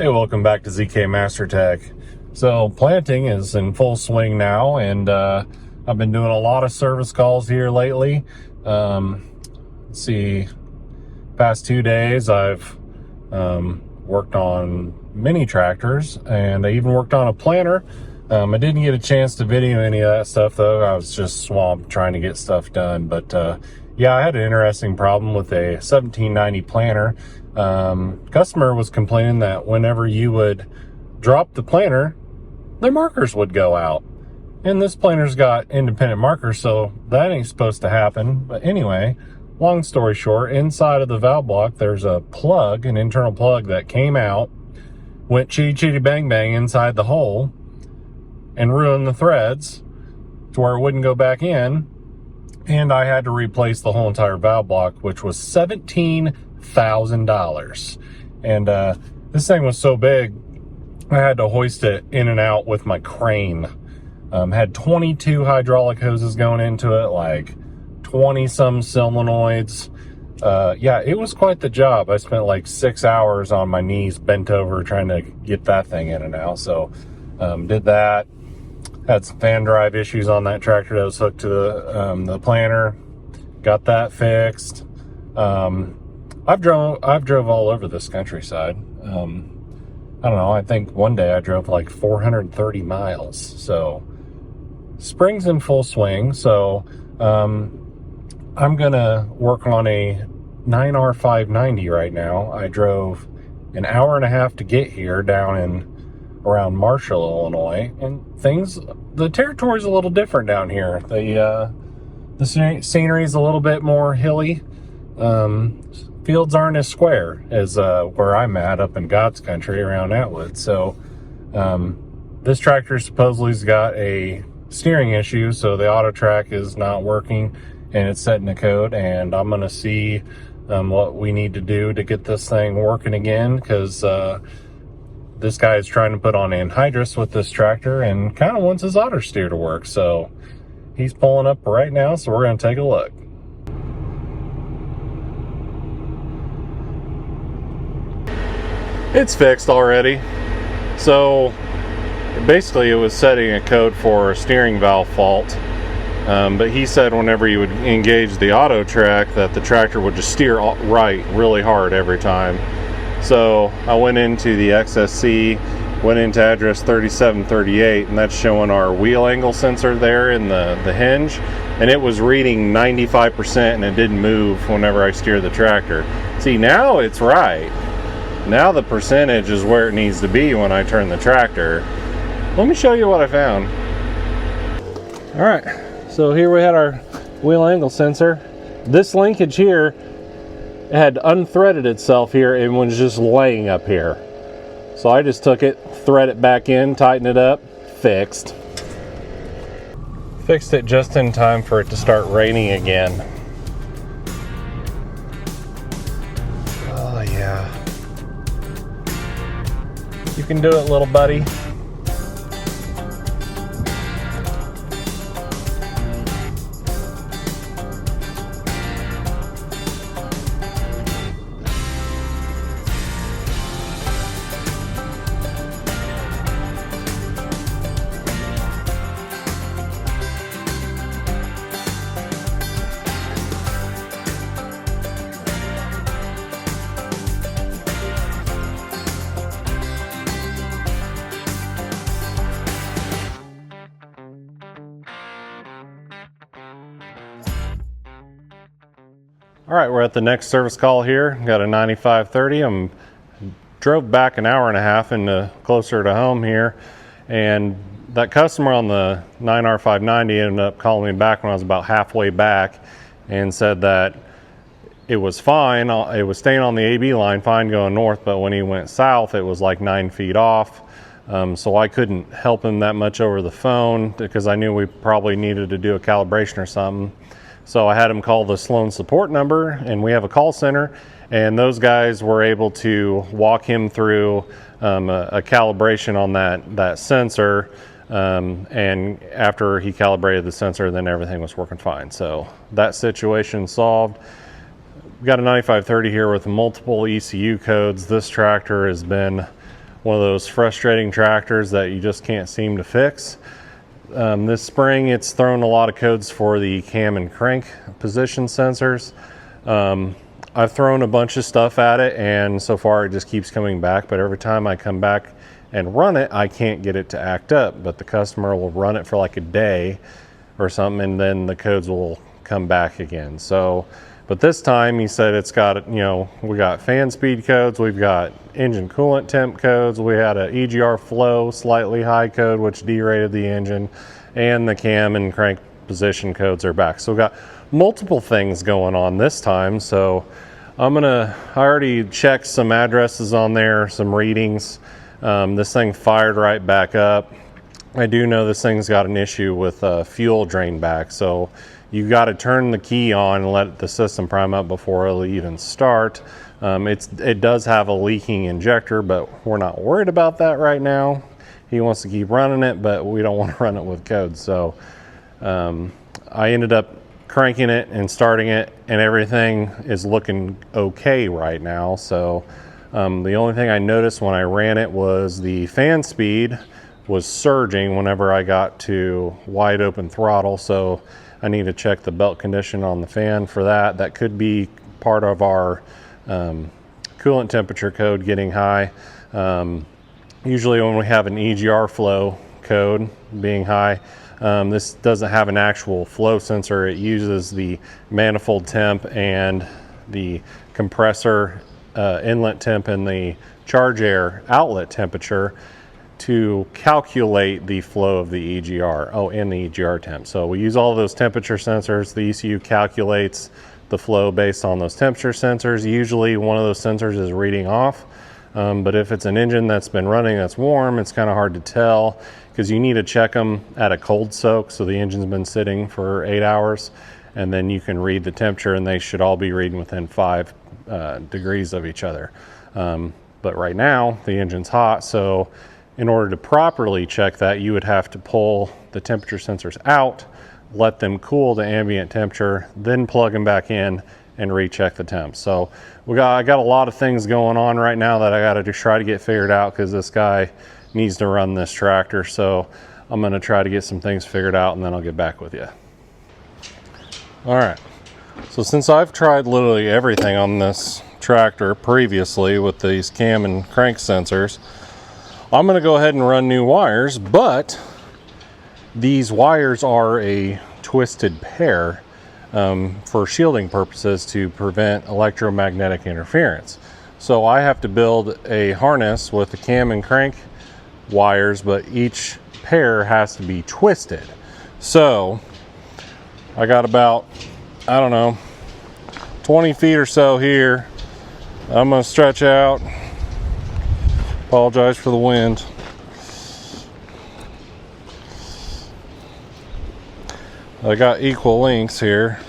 Hey, welcome back to ZK Mastertech. So planting is in full swing now, and I've been doing a lot of service calls here lately. Let's see, past 2 days I've worked on mini tractors, and I even worked on a planter. I didn't get a chance to video any of that stuff though. I was just swamped trying to get stuff done. But yeah, I had an interesting problem with a 1790 planter. Customer was complaining that whenever you would drop the planter, their markers would go out. And this planter's got independent markers, so that ain't supposed to happen. But anyway, long story short, inside of the valve block, there's a plug, an internal plug that came out, went chitty chitty bang bang inside the hole, and ruined the threads to where it wouldn't go back in. And I had to replace the whole entire valve block, which was $17,000. And this thing was so big, I had to hoist it in and out with my crane. Had 22 hydraulic hoses going into it, like 20 some solenoids. Yeah, it was quite the job. I spent like 6 hours on my knees bent over trying to get that thing in and out. So did that. Had some fan drive issues on that tractor that was hooked to the planter. Got that fixed. I've drove all over this countryside. I don't know, I think one day I drove like 430 miles. So spring's in full swing. So I'm gonna work on a 9R590 right now. I drove an hour and a half to get here down in around Marshall, Illinois, and the territory's a little different down here. The scenery is a little bit more hilly. Fields aren't as square as where I'm at up in God's country around Atwood. So this tractor supposedly's got a steering issue, so the AutoTrac is not working and it's setting a code, and I'm gonna see what we need to do to get this thing working again, because this guy is trying to put on anhydrous with this tractor and kind of wants his auto steer to work. So he's pulling up right now, so we're going to take a look. It's fixed already. So basically it was setting a code for a steering valve fault. But he said whenever you would engage the AutoTrac that the tractor would just steer right really hard every time. So I went into the XSC, went into address 3738, and that's showing our wheel angle sensor there in the hinge, and it was reading 95% and it didn't move whenever I steer the tractor. See, now it's right. Now the percentage is where it needs to be when I turn the tractor. Let me show you what I found. All right, so here we had our wheel angle sensor. This linkage here had unthreaded itself here and was just laying up here. So I just took it, thread it back in, tighten it up, fixed. Fixed it just in time for it to start raining again. Oh yeah. You can do it, little buddy. All right, we're at the next service call here. Got a 9530. Drove back an hour and a half into closer to home here, and that customer on the 9R590 ended up calling me back when I was about halfway back and said that it was fine. It was staying on the AB line fine going north, but when he went south, it was like 9 feet off. So I couldn't help him that much over the phone because I knew we probably needed to do a calibration or something. So I had him call the Sloan support number, and we have a call center, and those guys were able to walk him through a calibration on that sensor, and after he calibrated the sensor, then everything was working fine. So that situation solved. We've got a 9530 here with multiple ECU codes. This tractor has been one of those frustrating tractors that you just can't seem to fix. This spring it's thrown a lot of codes for the cam and crank position sensors. I've thrown a bunch of stuff at it and so far it just keeps coming back, but every time I come back and run it, I can't get it to act up. But the customer will run it for like a day or something and then the codes will come back again. So, but this time he said it's got, you know, we got fan speed codes, we've got engine coolant temp codes, we had a EGR flow slightly high code which derated the engine, and the cam and crank position codes are back. So we've got multiple things going on this time. So I already checked some addresses on there, some readings. This thing fired right back up. I do know this thing's got an issue with fuel drain back, so you got to turn the key on and let the system prime up before it'll even start. It does have a leaking injector, but we're not worried about that right now. He wants to keep running it, but we don't want to run it with code. So I ended up cranking it and starting it, and everything is looking okay right now. So the only thing I noticed when I ran it was the fan speed was surging whenever I got to wide open throttle. So I need to check the belt condition on the fan for that. That could be part of our coolant temperature code getting high. Usually when we have an EGR flow code being high, this doesn't have an actual flow sensor. It uses the manifold temp and the compressor inlet temp and the charge air outlet temperature to calculate the flow of the EGR. Oh, and the EGR temp. So we use all of those temperature sensors. The ECU calculates the flow based on those temperature sensors. Usually one of those sensors is reading off, but if it's an engine that's been running that's warm, it's kind of hard to tell because you need to check them at a cold soak. So the engine's been sitting for 8 hours and then you can read the temperature and they should all be reading within 5 degrees of each other. But right now the engine's hot, so in order to properly check that, you would have to pull the temperature sensors out, let them cool to ambient temperature, then plug them back in and recheck the temps. So I got a lot of things going on right now that I got to try to get figured out because this guy needs to run this tractor. So I'm going to try to get some things figured out and then I'll get back with you. All right. So since I've tried literally everything on this tractor previously with these cam and crank sensors, I'm going to go ahead and run new wires, but these wires are a twisted pair for shielding purposes to prevent electromagnetic interference. So I have to build a harness with the cam and crank wires, but each pair has to be twisted. So I got about, I don't know, 20 feet or so here. I'm going to stretch out. Apologize for the wind. I got equal lengths here.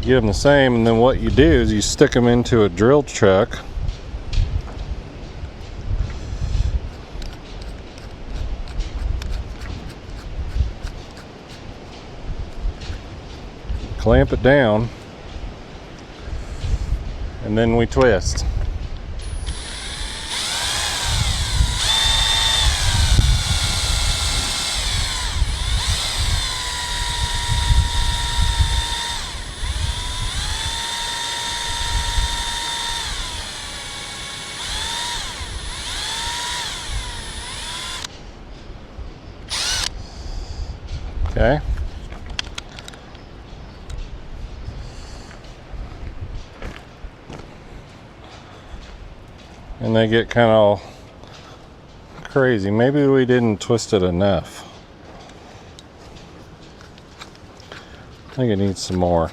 Get them the same, and then what you do is you stick them into a drill chuck. Clamp it down. And then we twist. Okay. And they get kind of crazy. Maybe we didn't twist it enough. I think it needs some more.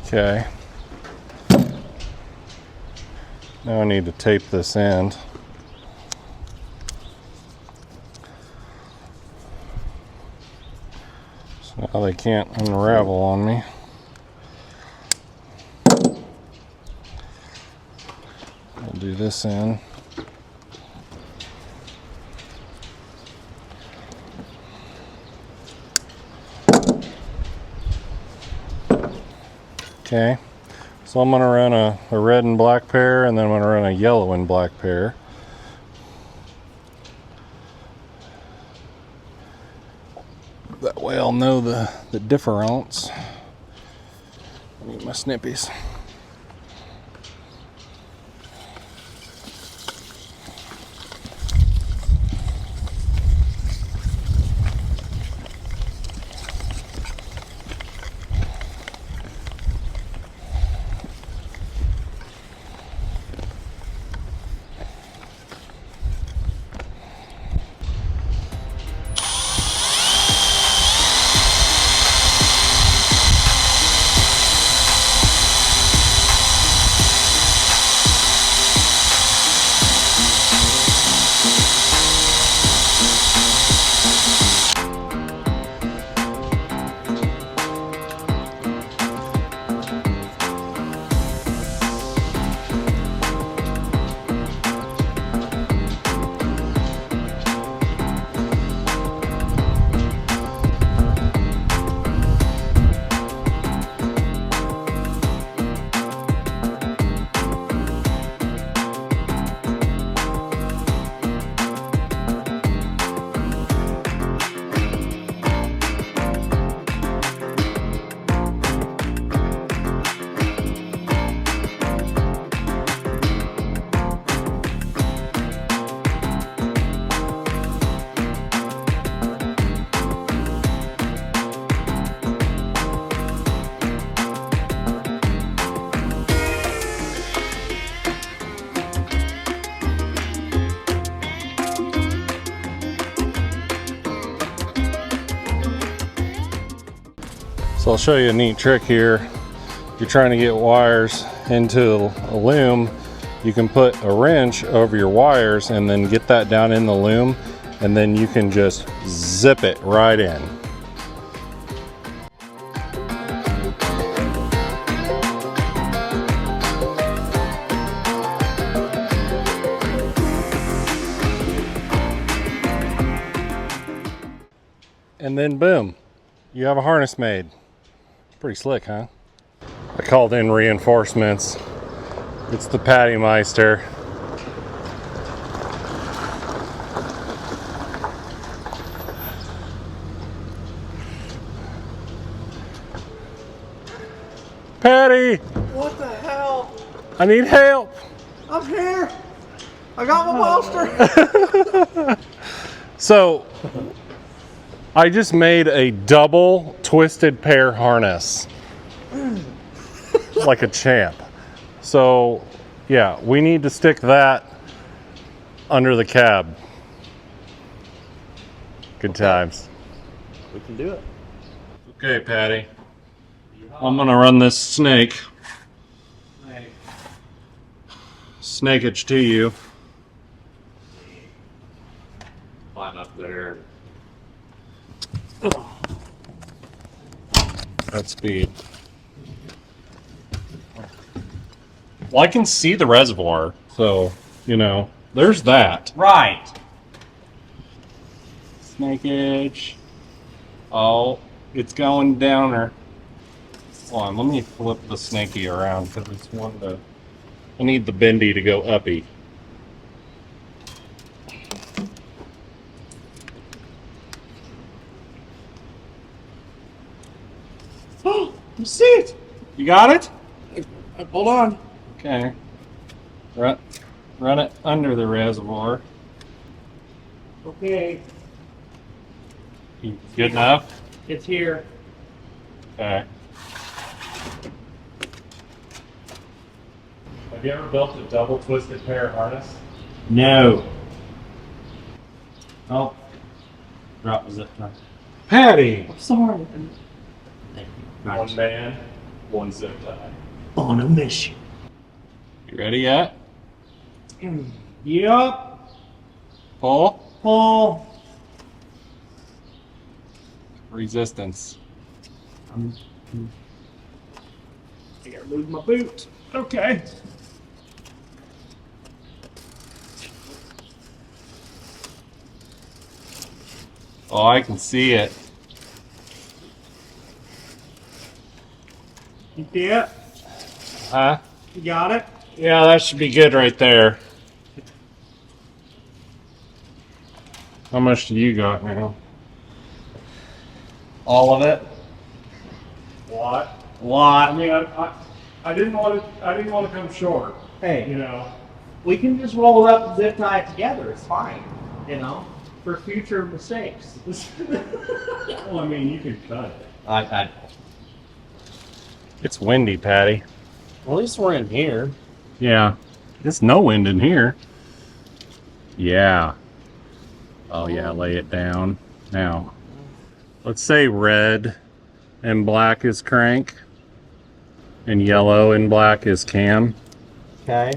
Okay. Now I need to tape this end. Now they can't unravel on me. I'll do this end. Okay, so I'm going to run a red and black pair, and then I'm going to run a yellow and black pair. That way I'll know the difference. I need my snippies. So I'll show you a neat trick here. If you're trying to get wires into a loom, you can put a wrench over your wires and then get that down in the loom, and then you can just zip it right in. And then boom, you have a harness made. Pretty slick, huh? I called in reinforcements. It's the Patty Meister. Patty! What the hell? I need help! I'm here! I got my monster! So, I just made a double twisted pair harness. Like a champ. So, yeah, we need to stick that under the cab. Good times. We can do it. Okay, Patty. I'm gonna run this snake. Snakeage to you. Climb up there. That speed. Well, I can see the reservoir, so, you know, there's that. Right. Snakeage. Oh, it's going downer. Hold on, let me flip the snaky around because it's one to. I need the bendy to go uppy. Oh, you see it? You got it? Hold on. Okay. Run it under the reservoir. Okay, Good enough? it's here. Okay. Have you ever built a double twisted pair harness? No. Oh. Drop the zip tie. Patty! I'm sorry. One man, one zip tie. On a mission. You ready yet? Yup. Pull. Pull. Resistance. I gotta move my boot. Okay. Oh, I can see it. You see it? Huh? You got it? Yeah, that should be good right there. How much do you got now? All of it? What? A lot. I mean, I didn't want to come short. Hey, You know. we can just roll it up and zip tie it together. It's fine. You know, for future mistakes. Well, I mean, you could cut it. I It's windy, Patty. At least we're in here. Yeah. It's no wind in here. Yeah. Oh yeah, lay it down. Now, let's say red and black is crank, and yellow and black is cam. Okay.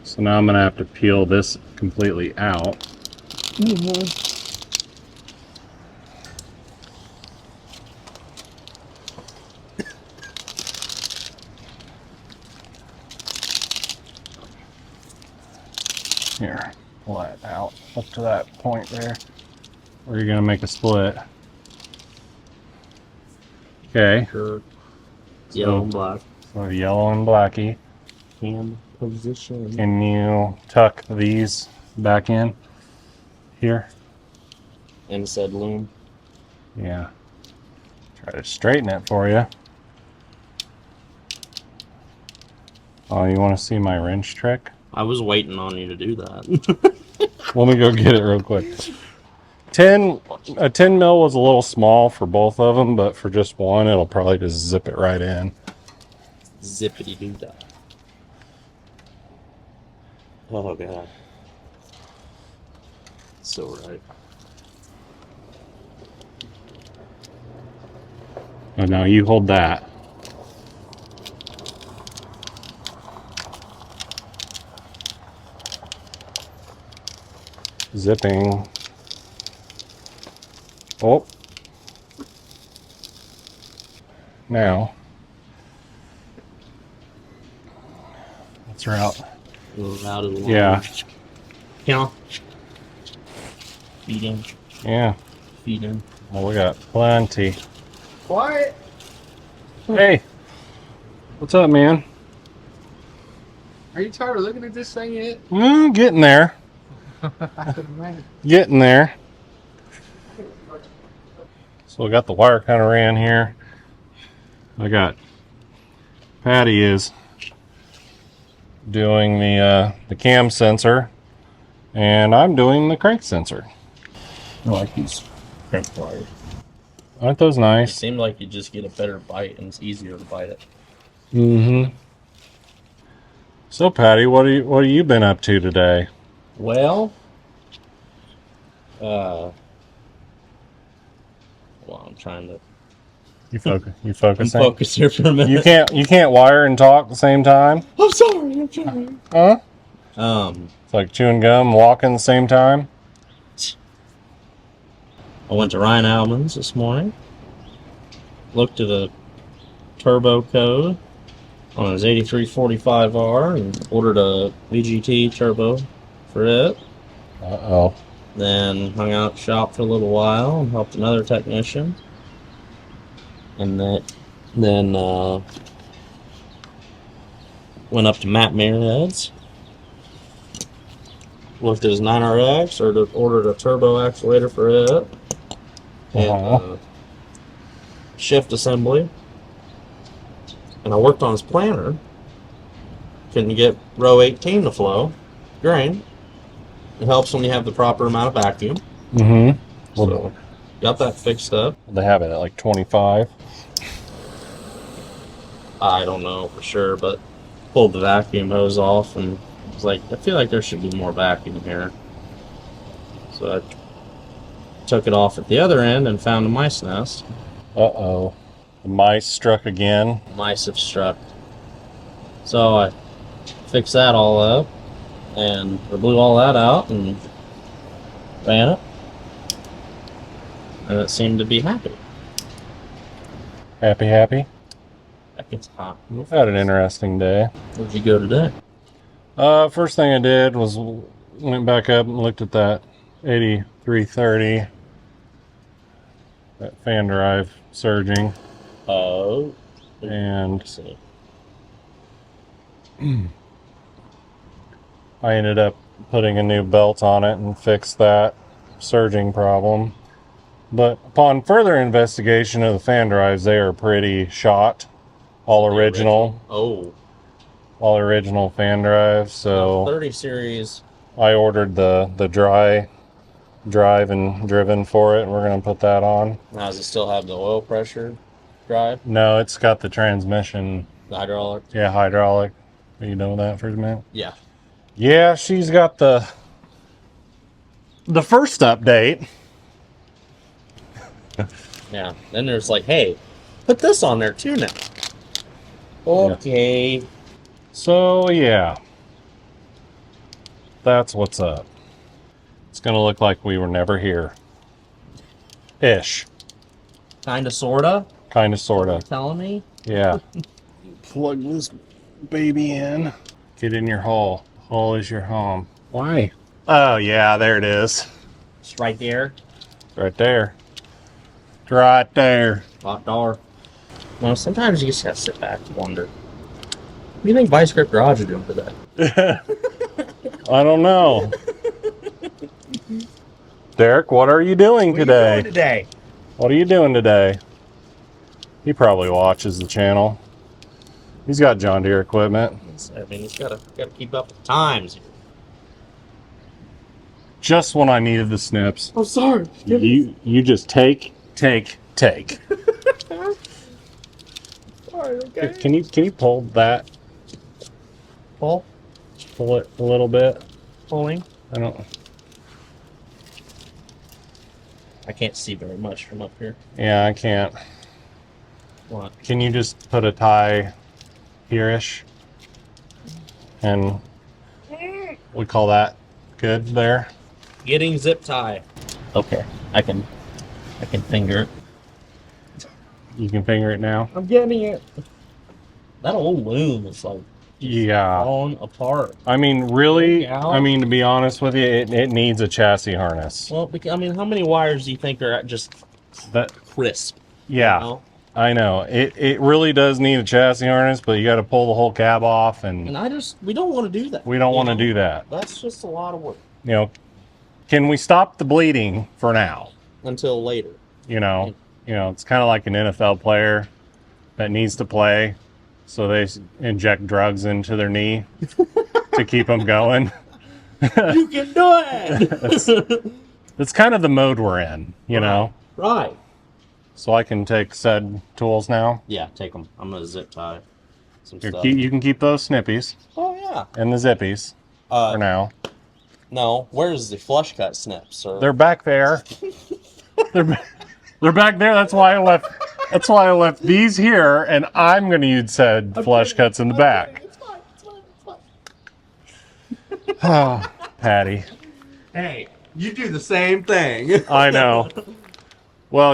So now I'm gonna have to peel this completely out. Here, pull that out up to that point there. Where you're gonna make a split. Okay. Sure. Yellow and black. So yellow and blacky. Hand position. Can you tuck these back in here? And said loom. Yeah. Try to straighten it for you. Oh, you want to see my wrench trick? I was waiting on you to do that. Let me go get it real quick. A 10 mil was a little small for both of them, but for just one, it'll probably just zip it right in. Zippity doo dah. Oh god. So right. Oh, now you hold that. Zipping. Oh. Now. That's right. A little out of the line. Yeah. Yeah. Feed in. Yeah. Feed in. Well, we got plenty. Quiet. Hey. What's up, man? Are you tired of looking at this thing yet? Getting there. Getting there. So we got the wire kind of ran here. I got Patty is doing the cam sensor, and I'm doing the crank sensor. I like these crank pliers. Aren't those It nice? seemed like you just get a better bite and it's easier to bite it. Mm-hmm. So Patty, what have you been up to today? Well, I'm trying to. You I'm focusing? focused here for a minute. You can't wire and talk at the same time? I'm sorry. I'm trying. Huh? I It's like chewing gum and walking at the same time? went to Ryan Alman's this morning. Looked at a turbo code on his 8345R and ordered a VGT turbo for it. Uh-oh. Then hung out at the shop for a little while and helped another technician. And then went up to Matt Muirhead's. Looked at his 9RX, ordered a turbo actuator for it. And shift assembly. And I worked on his planner. Couldn't get row 18 to flow. Grain. It helps when you have the proper amount of vacuum. Mm-hmm. So, got that fixed up. They have it at like 25. I don't know for sure, but pulled the vacuum hose off and was like, I feel like there should be more vacuum here. So I took it off at the other end and found a mice nest. Uh-oh. The mice struck again. Mice have struck. So I fixed that all up and I blew all that out and ran it. And it seemed to be happy. Happy? Heck, it's hot. We've had an interesting day. Where'd you go today? First thing I did was went back up and looked at that 8330 that fan drive surging. Oh. And Let's see. I ended up putting a new belt on it and fixed that surging problem. But upon further investigation of the fan drives, they are pretty shot. All original. Oh. All original fan drives. Now, So 30 series. I ordered the dry drive and driven for it, and we're going to put that on. Now, does it still have the oil pressure drive? No, it's got the transmission. The hydraulic? Yeah, hydraulic. Are you done with that for a minute? Yeah. Yeah, she's got the first update. Yeah. Then there's like, hey, put this on there too now. Okay. So, yeah. That's what's up. It's going to look like we were never here. Ish. Kinda, sorta. Kind of, sort of. Telling me? Yeah. Plug this baby in. Get in your hole. Hole is your home. Why? Oh, yeah, there it is. It's right there. Right there. It's right there. Locked door. Well, sometimes you just gotta sit back and wonder. What do you think Vice Grip Garage is doing today? I don't know. Derek, what are you doing today? What are you doing today? He probably watches the channel. He's got John Deere equipment. I mean, he's gotta keep up with the times. Just when I needed the snips. I'm sorry. You just take. Sorry, okay. Can you pull that? Pull? Pull it a little bit. Pulling? I can't see very much from up here. Yeah, I can't. What? Can you just put a tie here-ish? And we call that good there. Getting zip tie. Okay, I can finger it. You can finger it now. I'm getting it. That old loom is like Yeah. falling apart. I mean, really, Yeah. I mean, to be honest with you, it needs a chassis harness. Well, I mean, how many wires do you think are just That, crisp? yeah, You know? I know. It really does need a chassis harness, but you got to pull the whole cab off, and We don't want to do that. we don't want to know? do that. That's just a lot of work. You know, can we stop the bleeding for now? Until later. You know, it's kind of like an NFL player that needs to play, so they inject drugs into their knee to keep them going. You can do it! It's kind of the mode we're in, you know. Right. So I can take said tools now. Yeah, take them. I'm going to zip tie some You stuff. you can keep those snippies Oh, yeah. and the zippies for now. No, where's the flush cut snips, sir? They're back there. They're back there. That's why I left. That's why I left these here, and I'm going to use said flush cuts in the back. It's fine. Oh, Patty. Hey, you do the same thing. I know. Well,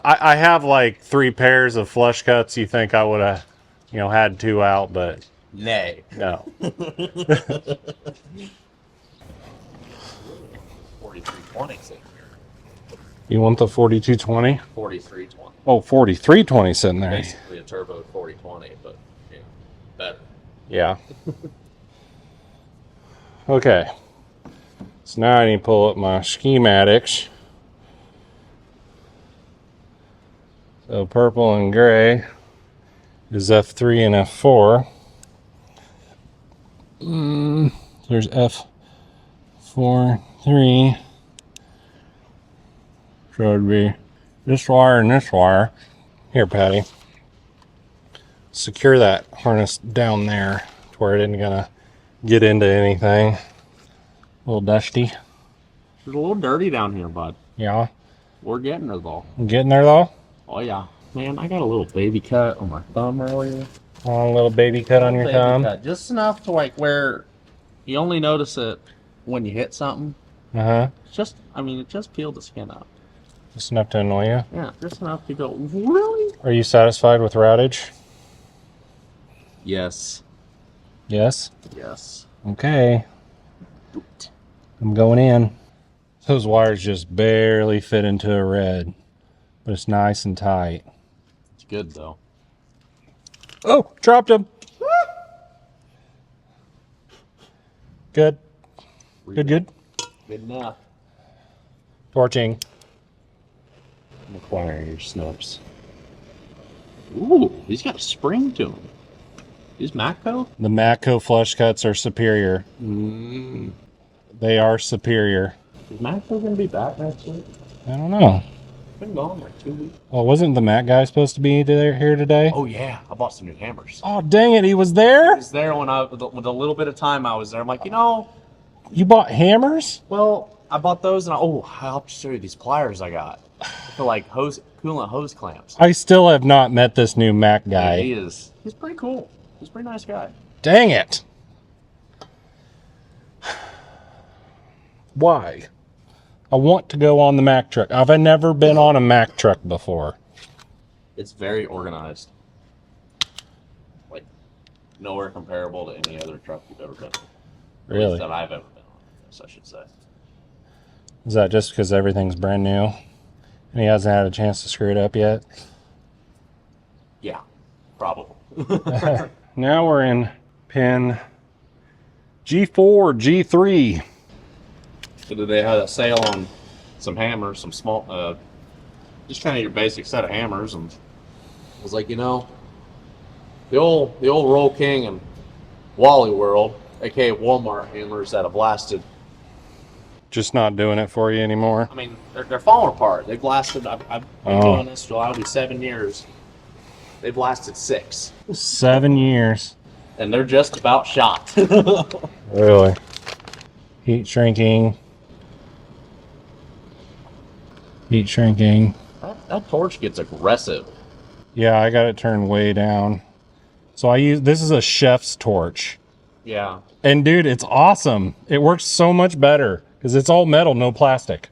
I have like 3 pairs of flush cuts. You think I would have, had 2 out, but Nay. no. 4320 sitting here. You want the 4220? 4320. Oh, 4320 sitting there. Basically a turbo 4020, but better. Yeah. Okay. So now I need to pull up my schematics. So purple and gray is F3 and F4. There's F4, 3. So it'd be this wire and this wire. Here, Patty. Secure that harness down there to where it isn't gonna get into anything. A little dusty. It's a little dirty down here, bud. Yeah. We're getting there, though. Getting there though? Oh, yeah. Man, I got a little baby cut on my thumb earlier. Oh, a little baby cut on your Baby thumb. cut. Just enough to, like, where you only notice it when you hit something. Uh-huh. It just peeled the skin up. Just enough to annoy you. Yeah, just enough to go, really? Are you satisfied with routage? Yes. Yes? Yes. Okay. I'm going in. Those wires just barely fit into a red. but it's nice and tight. It's good though. Oh, dropped him. Good. Good. Good enough. Torching. Acquire your snips. Ooh, he's got a spring to him. These Matco? The Matco flush cuts are superior. They are superior. Is Matco gonna be back next week? I don't know. Been gone like 2 weeks. Well, wasn't the Matt guy supposed to be here today? Oh yeah, I bought some new hammers. Oh, dang it, he was there? I was there when with a little bit of time I was there. I'm like, You bought hammers? well, I bought those and I'll have to show you these pliers I got for like coolant hose clamps. I still have not met this new Mac guy. He's pretty cool. He's a pretty nice guy. Dang it. Why? I want to go on the Mac truck. I've never been on a Mac truck before. It's very organized. Like nowhere comparable to any other truck you've ever been on. Really? That I've ever been on, yes, I should say. Is that just because everything's brand new? And he hasn't had a chance to screw it up yet? Yeah, probably. Now we're in pin G4, G3. So did they have a sale on some hammers, some small, just kind of your basic set of hammers, and I was like, the old Roll King and Wally World, aka Walmart hammers that have lasted. Just not doing it for you anymore. I mean, they're falling apart. They've lasted. I've been doing this for it'll be 7 years. They've lasted 6. 7 years. And they're just about shot. Really? Heat shrinking. Heat shrinking. That torch gets aggressive. Yeah, I got it turned way down. So this is a chef's torch. Yeah. And dude, it's awesome. It works so much better because it's all metal, no plastic.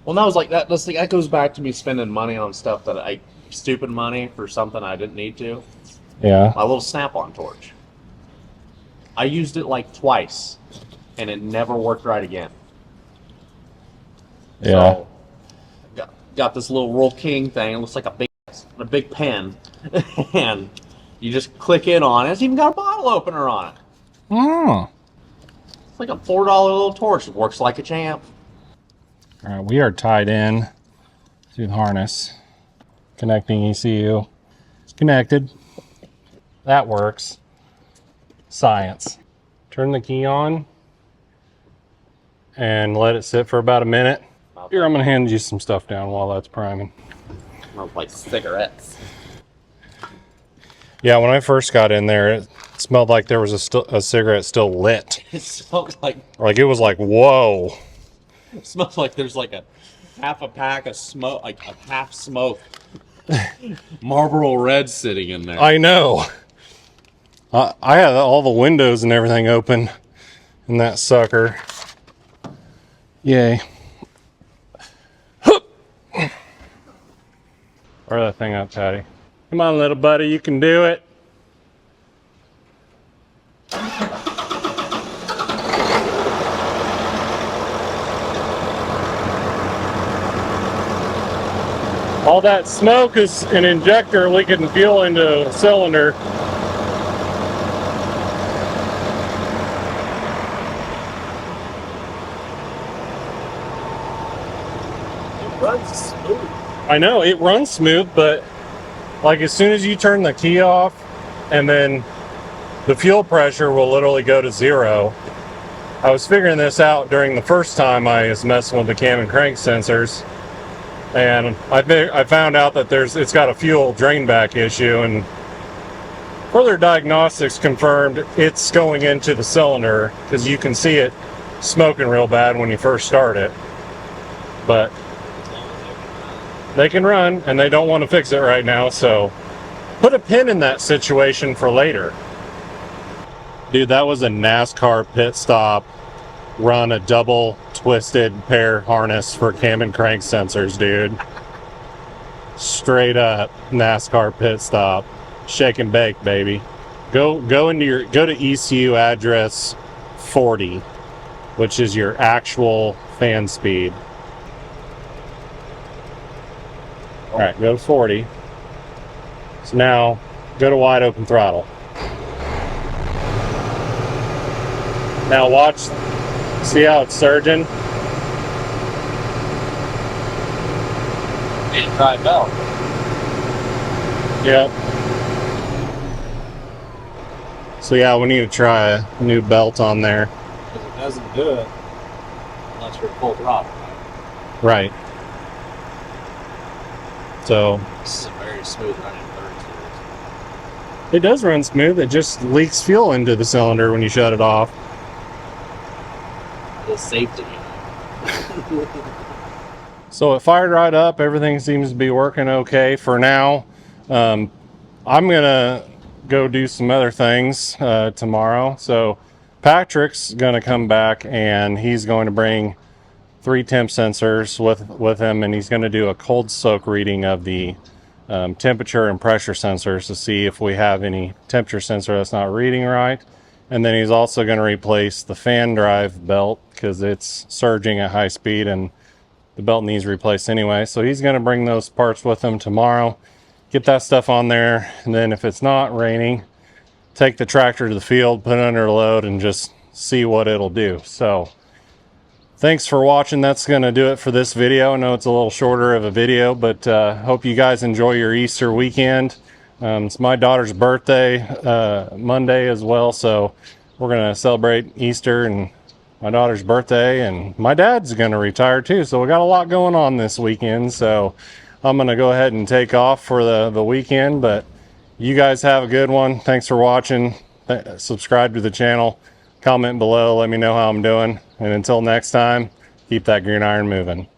Well, that was like that. That goes back to me spending money on stuff that stupid money for something I didn't need to. Yeah. My little snap-on torch. I used it like twice, and it never worked right again. Yeah. So, got this little Roll King thing. It looks like a big pen, and you just click in on it. It's even got a bottle opener on it. Oh. It's like a $4 little torch. It works like a champ. All right, we are tied in to the harness. Connecting ECU. It's connected. That works. Science. Turn the key on and let it sit for about a minute. Here, I'm going to hand you some stuff down while that's priming. Smells like cigarettes. Yeah, when I first got in there, it smelled like there was a cigarette still lit. It smells like It was like, whoa. it smells like there's like a half a pack of smoke, like a half smoked Marlboro Red sitting in there. I know. I had all the windows and everything open in that sucker. Yay. Fire that thing up, Patty. Come on, little buddy, you can do it. All that smoke is an injector leaking fuel into a cylinder. It runs smooth. I know, it runs smooth, but like as soon as you turn the key off and then the fuel pressure will literally go to 0. I was figuring this out during the first time I was messing with the cam and crank sensors, and I found out that it's got a fuel drain back issue, and further diagnostics confirmed it's going into the cylinder because you can see it smoking real bad when you first start it. But they can run, and they don't want to fix it right now, so put a pin in that situation for later. Dude, that was a NASCAR pit stop, run a double twisted pair harness for cam and crank sensors, dude. Straight up NASCAR pit stop. Shake and bake, baby. Go to ECU address 40, which is your actual fan speed. All right, go to 40. So now go to wide open throttle. Now watch, see how it's surging? Need to try belt. Yep. So yeah, we need to try a new belt on there. Because it doesn't do it unless you're full throttle. Right. So This is a very smooth running third series. it does run smooth. It just leaks fuel into the cylinder when you shut it off. The safety. So it fired right up. Everything seems to be working okay for now. I'm gonna go do some other things tomorrow. So Patrick's gonna come back and he's going to bring 3 temp sensors with him, and he's going to do a cold soak reading of the temperature and pressure sensors to see if we have any temperature sensor that's not reading right. And then he's also going to replace the fan drive belt because it's surging at high speed and the belt needs replaced anyway. So he's going to bring those parts with him tomorrow, get that stuff on there, and then if it's not raining, take the tractor to the field, put it under a load, and just see what it'll do. So thanks for watching. That's going to do it for this video. I know it's a little shorter of a video, but hope you guys enjoy your Easter weekend. It's my daughter's birthday Monday as well, so we're going to celebrate Easter and my daughter's birthday, and my dad's going to retire too, so we got a lot going on this weekend. So I'm going to go ahead and take off for the weekend, but you guys have a good one. Thanks for watching. Subscribe to the channel, comment below, let me know how I'm doing, and until next time, keep that green iron moving.